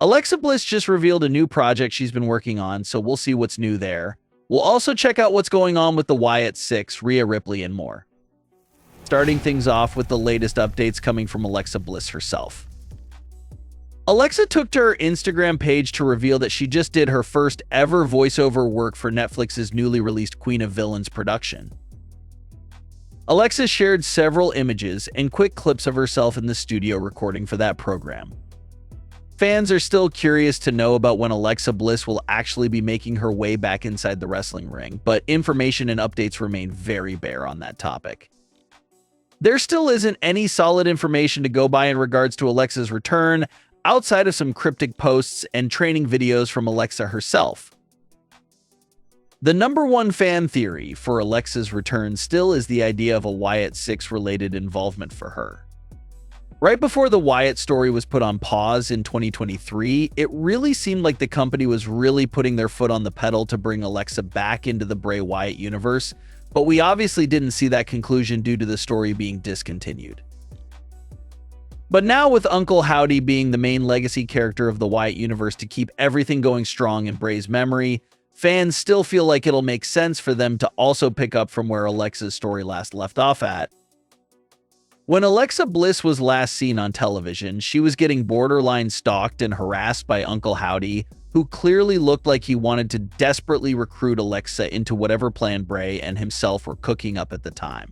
Alexa Bliss just revealed a new project she's been working on, so we'll see what's new there. We'll also check out what's going on with the Wyatt 6, Rhea Ripley, and more. Starting things off with the latest updates coming from Alexa Bliss herself. Alexa took to her Instagram page to reveal that she just did her first ever voiceover work for Netflix's newly released Queen of Villains production. Alexa shared several images and quick clips of herself in the studio recording for that program. Fans are still curious to know about when Alexa Bliss will actually be making her way back inside the wrestling ring, but information and updates remain very bare on that topic. There still isn't any solid information to go by in regards to Alexa's return, outside of some cryptic posts and training videos from Alexa herself. The #1 fan theory for Alexa's return still is the idea of a Wyatt 6 related involvement for her. Right before the Wyatt story was put on pause in 2023, it really seemed like the company was really putting their foot on the pedal to bring Alexa back into the Bray Wyatt universe, but we obviously didn't see that conclusion due to the story being discontinued. But now, with Uncle Howdy being the main legacy character of the Wyatt universe to keep everything going strong in Bray's memory, fans still feel like it'll make sense for them to also pick up from where Alexa's story last left off at. When Alexa Bliss was last seen on television, she was getting borderline stalked and harassed by Uncle Howdy, who clearly looked like he wanted to desperately recruit Alexa into whatever plan Bray and himself were cooking up at the time.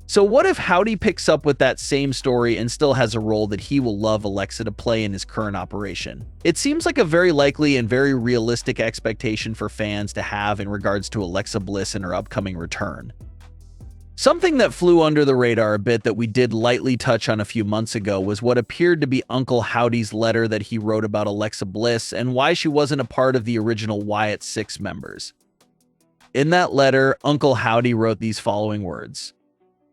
So what if Howdy picks up with that same story and still has a role that he will love Alexa to play in his current operation? It seems like a very likely and very realistic expectation for fans to have in regards to Alexa Bliss and her upcoming return. Something that flew under the radar a bit that we did lightly touch on a few months ago was what appeared to be Uncle Howdy's letter that he wrote about Alexa Bliss and why she wasn't a part of the original Wyatt 6 members. In that letter, Uncle Howdy wrote these following words: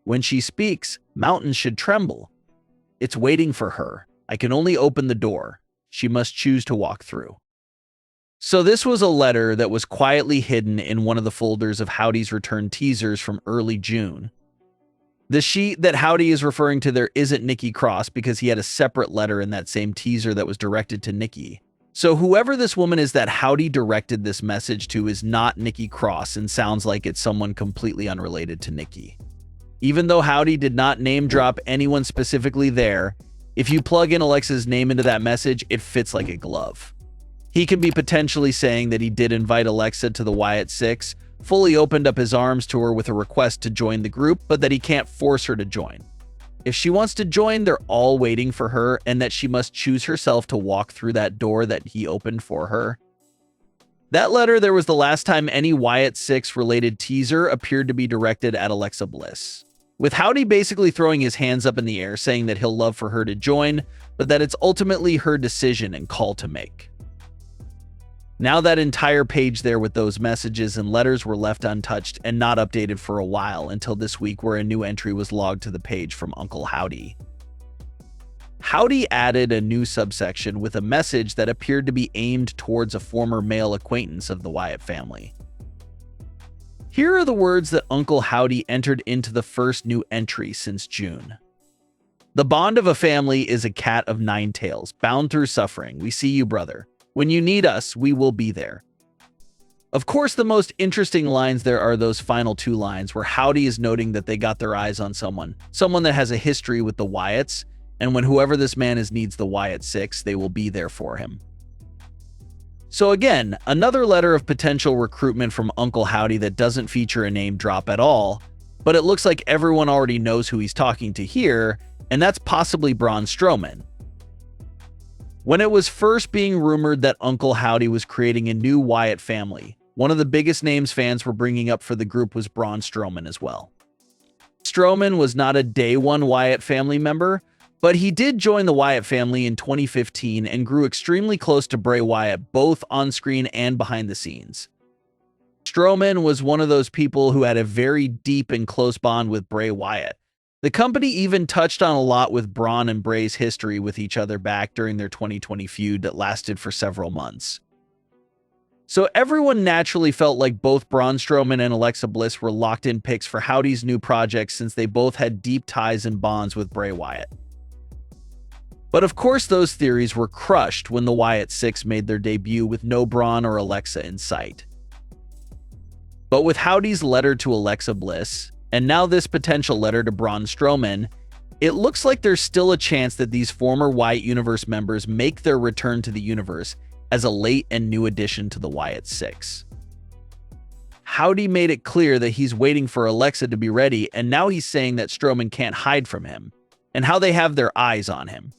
"When she speaks, mountains should tremble. It's waiting for her. I can only open the door. She must choose to walk through." So this was a letter that was quietly hidden in one of the folders of Howdy's return teasers from early June. The sheet that Howdy is referring to there isn't Nikki Cross because he had a separate letter in that same teaser that was directed to Nikki. So whoever this woman is that Howdy directed this message to is not Nikki Cross and sounds like it's someone completely unrelated to Nikki. Even though Howdy did not name drop anyone specifically there, if you plug in Alexa's name into that message, it fits like a glove. He can be potentially saying that he did invite Alexa to the Wyatt 6, fully opened up his arms to her with a request to join the group, but that he can't force her to join. If she wants to join, they're all waiting for her, and that she must choose herself to walk through that door that he opened for her. That letter there was the last time any Wyatt 6 related teaser appeared to be directed at Alexa Bliss, with Howdy basically throwing his hands up in the air saying that he'll love for her to join, but that it's ultimately her decision and call to make. Now that entire page there with those messages and letters were left untouched and not updated for a while until this week, where a new entry was logged to the page from Uncle Howdy. Howdy added a new subsection with a message that appeared to be aimed towards a former male acquaintance of the Wyatt family. Here are the words that Uncle Howdy entered into the first new entry since June. "The bond of a family is a cat of 9 tails, bound through suffering. We see you, brother. When you need us, we will be there." Of course, the most interesting lines there are those final 2 lines where Howdy is noting that they got their eyes on someone that has a history with the Wyatts, and when whoever this man is needs the Wyatt 6, they will be there for him. So again, another letter of potential recruitment from Uncle Howdy that doesn't feature a name drop at all, but it looks like everyone already knows who he's talking to here, and that's possibly Braun Strowman. When it was first being rumored that Uncle Howdy was creating a new Wyatt family, one of the biggest names fans were bringing up for the group was Braun Strowman as well. Strowman was not a day one Wyatt family member, but he did join the Wyatt family in 2015 and grew extremely close to Bray Wyatt, both on screen and behind the scenes. Strowman was one of those people who had a very deep and close bond with Bray Wyatt. The company even touched on a lot with Braun and Bray's history with each other back during their 2020 feud that lasted for several months. So everyone naturally felt like both Braun Strowman and Alexa Bliss were locked-in picks for Howdy's new project since they both had deep ties and bonds with Bray Wyatt. But of course those theories were crushed when the Wyatt Six made their debut with no Braun or Alexa in sight. But with Howdy's letter to Alexa Bliss, and now this potential letter to Braun Strowman, it looks like there's still a chance that these former Wyatt Universe members make their return to the universe as a late and new addition to the Wyatt Six. Howdy made it clear that he's waiting for Alexa to be ready, and now he's saying that Strowman can't hide from him, and how they have their eyes on him.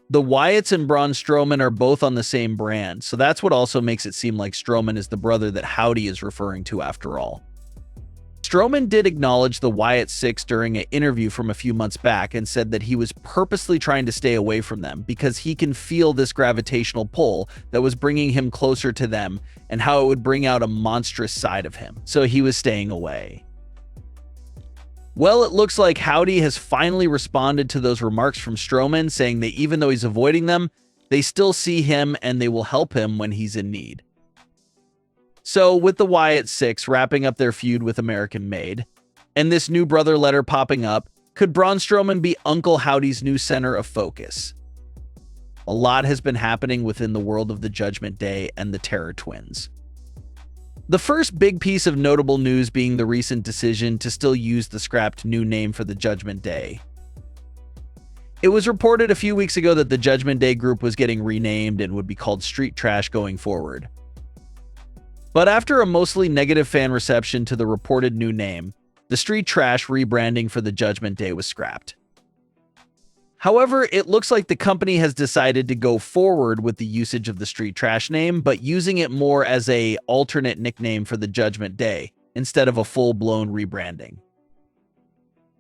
The Wyatts and Braun Strowman are both on the same brand, so that's what also makes it seem like Strowman is the brother that Howdy is referring to after all. Strowman did acknowledge the Wyatt Six during an interview from a few months back and said that he was purposely trying to stay away from them because he can feel this gravitational pull that was bringing him closer to them and how it would bring out a monstrous side of him, so he was staying away. Well, it looks like Howdy has finally responded to those remarks from Strowman, saying that even though he's avoiding them, they still see him and they will help him when he's in need. So, with the Wyatt Six wrapping up their feud with American Made, and this new brother letter popping up, could Braun Strowman be Uncle Howdy's new center of focus? A lot has been happening within the world of the Judgment Day and the Terror Twins. The first big piece of notable news being the recent decision to still use the scrapped new name for the Judgment Day. It was reported a few weeks ago that the Judgment Day group was getting renamed and would be called Street Trash going forward. But after a mostly negative fan reception to the reported new name, the Street Trash rebranding for the Judgment Day was scrapped. However, it looks like the company has decided to go forward with the usage of the Street Trash name, but using it more as an alternate nickname for the Judgment Day, instead of a full-blown rebranding.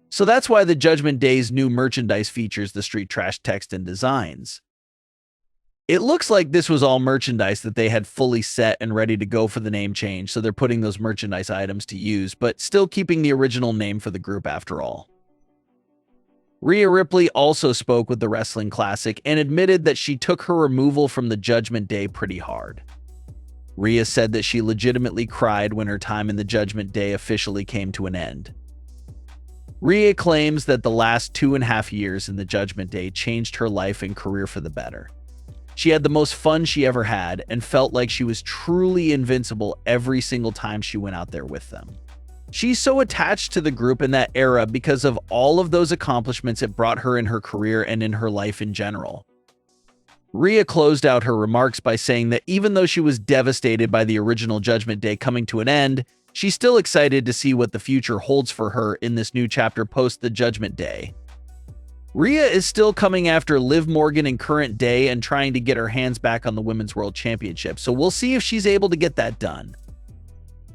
So that's why the Judgment Day's new merchandise features the Street Trash text and designs. It looks like this was all merchandise that they had fully set and ready to go for the name change, so they're putting those merchandise items to use, but still keeping the original name for the group after all. Rhea Ripley also spoke with the Wrestling Classic and admitted that she took her removal from the Judgment Day pretty hard. Rhea said that she legitimately cried when her time in the Judgment Day officially came to an end. Rhea claims that the last 2.5 years in the Judgment Day changed her life and career for the better. She had the most fun she ever had and felt like she was truly invincible every single time she went out there with them. She's so attached to the group in that era because of all of those accomplishments it brought her in her career and in her life in general. Rhea closed out her remarks by saying that even though she was devastated by the original Judgment Day coming to an end, she's still excited to see what the future holds for her in this new chapter post the Judgment Day. Rhea is still coming after Liv Morgan in current day and trying to get her hands back on the Women's World Championship, so we'll see if she's able to get that done.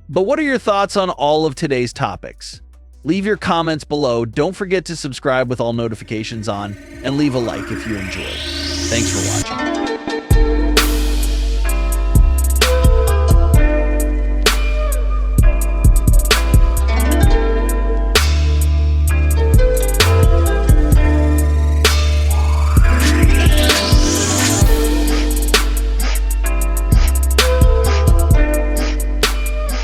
But what are your thoughts on all of today's topics? Leave your comments below, don't forget to subscribe with all notifications on, and leave a like if you enjoyed. Thanks for watching.